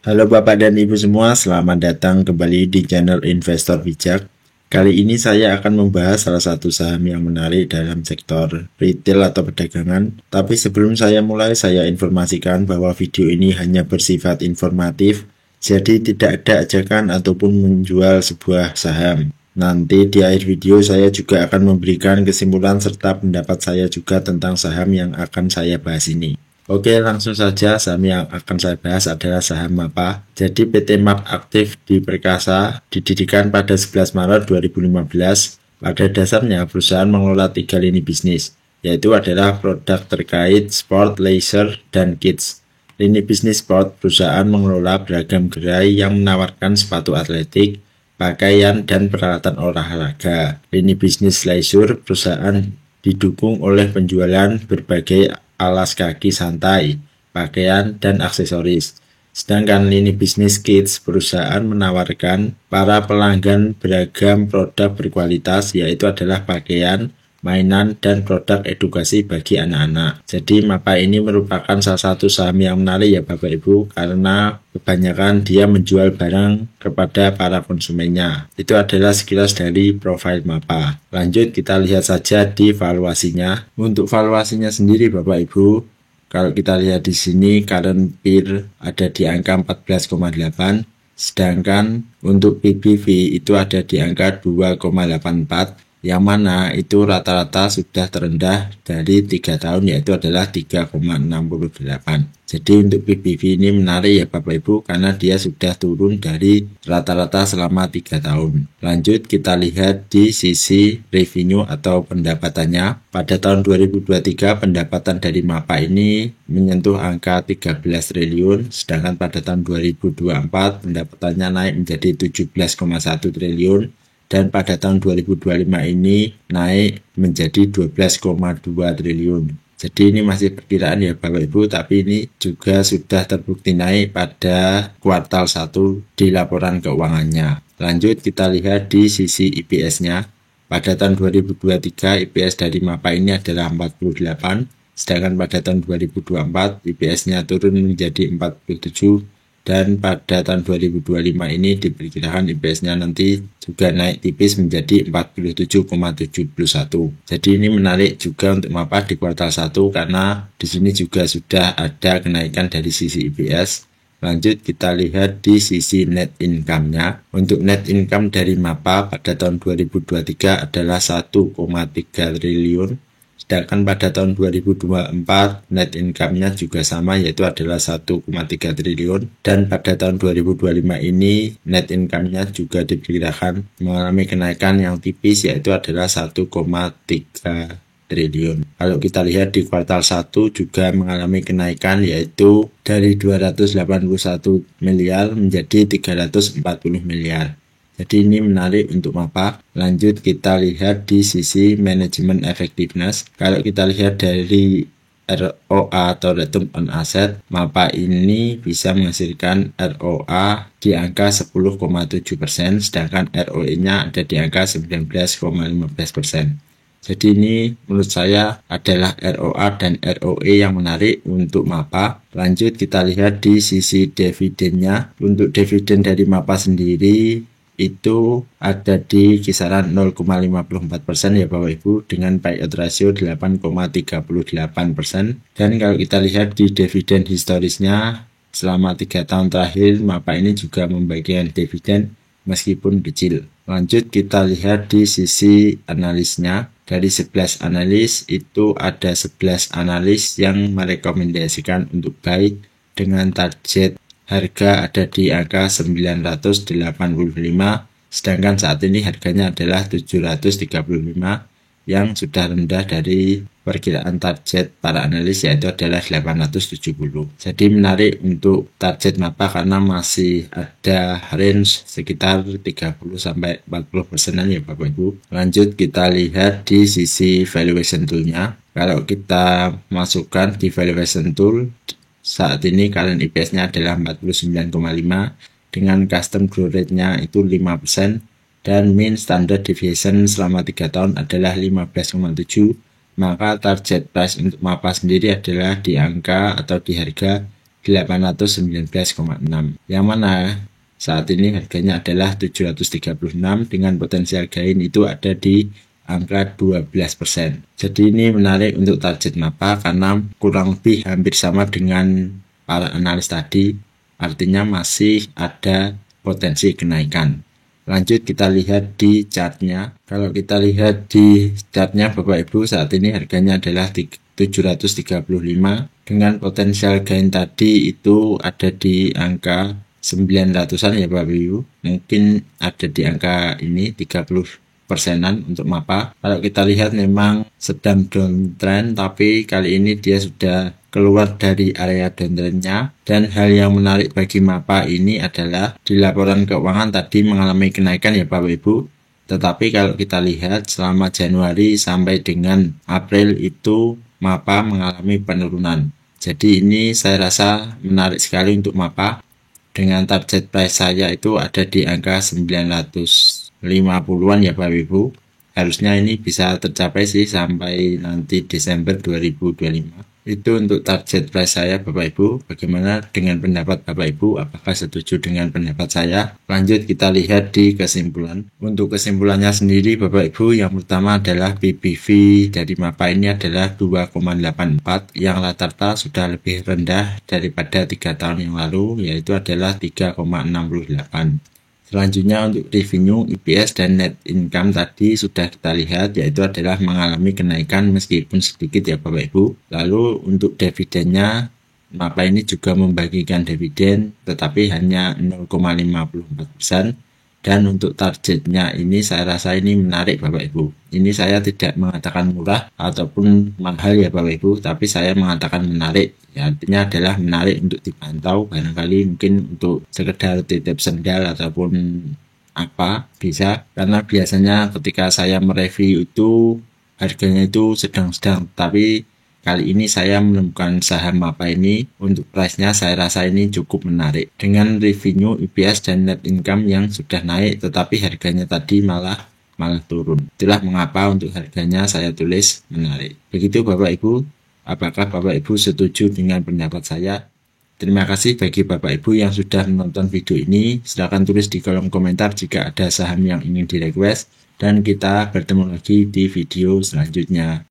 Halo Bapak dan Ibu semua, selamat datang kembali di channel Investor Bijak. Kali ini saya akan membahas salah satu saham yang menarik dalam sektor retail atau perdagangan. Tapi sebelum saya mulai, saya informasikan bahwa video ini hanya bersifat informatif, jadi tidak ada ajakan ataupun menjual sebuah saham. Nanti di akhir video saya juga akan memberikan kesimpulan serta pendapat saya juga tentang saham yang akan saya bahas ini. Oke, langsung saja saham yang akan saya bahas adalah saham MAPA. Jadi PT MAP Aktif di Perkasa didirikan pada 11 Maret 2015. Pada dasarnya perusahaan mengelola 3 lini bisnis, yaitu adalah produk terkait sport, leisure, dan kids. Lini bisnis sport, perusahaan mengelola beragam gerai yang menawarkan sepatu atletik, pakaian, dan peralatan olahraga. Lini bisnis leisure, perusahaan didukung oleh penjualan berbagai alas kaki santai, pakaian, dan aksesoris. Sedangkan lini bisnis kids, perusahaan menawarkan para pelanggan beragam produk berkualitas, yaitu adalah pakaian, mainan, dan produk edukasi bagi anak-anak. Jadi MAPA ini merupakan salah satu saham yang menarik ya Bapak Ibu, karena kebanyakan dia menjual barang kepada para konsumennya. Itu adalah sekilas dari profil MAPA. Lanjut kita lihat saja di valuasinya. Untuk valuasinya sendiri Bapak Ibu, kalau kita lihat di sini current peer ada di angka 14,8, sedangkan untuk PBV itu ada di angka 2,84. Yang mana itu rata-rata sudah terendah dari 3 tahun, yaitu adalah 3,68. Jadi untuk PBV ini menarik ya Bapak Ibu, karena dia sudah turun dari rata-rata selama 3 tahun. Lanjut kita lihat di sisi revenue atau pendapatannya. Pada tahun 2023 pendapatan dari MAPA ini menyentuh angka 13 triliun, sedangkan pada tahun 2024 pendapatannya naik menjadi 17,1 triliun. Dan pada tahun 2025 ini naik menjadi 12,2 triliun. Jadi ini masih perkiraan ya Bapak Ibu, tapi ini juga sudah terbukti naik pada kuartal 1 di laporan keuangannya. Lanjut kita lihat di sisi EPS-nya. Pada tahun 2023 EPS dari MAPA ini adalah 48, sedangkan pada tahun 2024 EPS-nya turun menjadi 47. Dan pada tahun 2025 ini diperkirakan EPS-nya nanti juga naik tipis menjadi 47,71. Jadi ini menarik juga untuk MAPA di kuartal 1 karena di sini juga sudah ada kenaikan dari sisi EPS. Lanjut kita lihat di sisi net income-nya. Untuk net income dari MAPA pada tahun 2023 adalah 1,3 triliun. Sedangkan pada tahun 2024 net income-nya juga sama, yaitu adalah 1,3 triliun. Dan pada tahun 2025 ini net income-nya juga diperkirakan mengalami kenaikan yang tipis, yaitu adalah 1,3 triliun. Kalau kita lihat di kuartal 1 juga mengalami kenaikan, yaitu dari 281 miliar menjadi 340 miliar. Jadi ini menarik untuk MAPA. Lanjut kita lihat di sisi manajemen effectiveness. Kalau kita lihat dari ROA atau return on asset, MAPA ini bisa menghasilkan ROA di angka 10,7%, sedangkan ROE-nya ada di angka 19,15%. Jadi ini menurut saya adalah ROA dan ROE yang menarik untuk MAPA. Lanjut kita lihat di sisi dividennya. Untuk dividen dari MAPA sendiri itu ada di kisaran 0,54% ya Bapak Ibu, dengan payout ratio 8,38%. Dan kalau kita lihat di dividen historisnya selama 3 tahun terakhir, MAPA ini juga membagikan dividen meskipun kecil. Lanjut kita lihat di sisi analisnya. Dari 11 analis itu ada 11 analis yang merekomendasikan untuk buy dengan target harga ada di angka 985, sedangkan saat ini harganya adalah 735 yang sudah rendah dari perkiraan target para analis, yaitu adalah 870. Jadi menarik untuk target MAPA karena masih ada range sekitar 30-40% ya Bapak Ibu. Lanjut kita lihat di sisi valuation tool-nya. Kalau kita masukkan di valuation tool, saat ini current EPS-nya adalah 49,5 dengan custom growth rate-nya itu 5% dan mean standard deviation selama 3 tahun adalah 15,7. Maka target price untuk MAPA sendiri adalah di angka atau di harga 819,6, yang mana saat ini harganya adalah 736 dengan potensial gain itu ada di angka 12%. Jadi ini menarik untuk target MAPA karena kurang lebih hampir sama dengan para analis tadi, artinya masih ada potensi kenaikan. Lanjut kita lihat di chartnya. Kalau kita lihat di chartnya Bapak Ibu, saat ini harganya adalah 735 dengan potensial gain tadi itu ada di angka 900-an ya Bapak Ibu. Mungkin ada di angka ini 30%-an untuk MAPA. Kalau kita lihat memang sedang downtrend, tapi kali ini dia sudah keluar dari area downtrendnya. Dan hal yang menarik bagi MAPA ini adalah di laporan keuangan tadi mengalami kenaikan ya Bapak Ibu. Tetapi kalau kita lihat selama Januari sampai dengan April itu MAPA mengalami penurunan. Jadi ini saya rasa menarik sekali untuk MAPA. Dengan target price saya itu ada di angka 950-an ya Bapak Ibu. Harusnya ini bisa tercapai sih sampai nanti Desember 2025. Itu untuk target price saya Bapak Ibu. Bagaimana dengan pendapat Bapak Ibu? Apakah setuju dengan pendapat saya? Lanjut kita lihat di kesimpulan. Untuk kesimpulannya sendiri Bapak Ibu, yang pertama adalah PBV dari MAPA ini adalah 2,84 yang rata-rata sudah lebih rendah daripada 3 tahun yang lalu, yaitu adalah 3,68. Selanjutnya untuk revenue, EPS, dan net income tadi sudah kita lihat, yaitu adalah mengalami kenaikan meskipun sedikit ya Bapak Ibu. Lalu untuk dividennya, MAPA ini juga membagikan dividen tetapi hanya 0,54%. Dan untuk targetnya ini saya rasa ini menarik Bapak Ibu. Ini saya tidak mengatakan murah ataupun mahal ya Bapak Ibu, tapi saya mengatakan menarik. Ya, artinya adalah menarik untuk dipantau, barangkali mungkin untuk sekedar titip sendal ataupun apa bisa, karena biasanya ketika saya mereview itu harganya itu sedang-sedang, tapi kali ini saya menemukan saham MAPA ini untuk price-nya saya rasa ini cukup menarik dengan revenue, EPS, dan net income yang sudah naik, tetapi harganya tadi malah turun. Itulah mengapa untuk harganya saya tulis menarik. Begitu Bapak Ibu. Apakah Bapak Ibu setuju dengan pendapat saya? Terima kasih bagi Bapak Ibu yang sudah menonton video ini. Silahkan tulis di kolom komentar jika ada saham yang ingin di request. Dan kita bertemu lagi di video selanjutnya.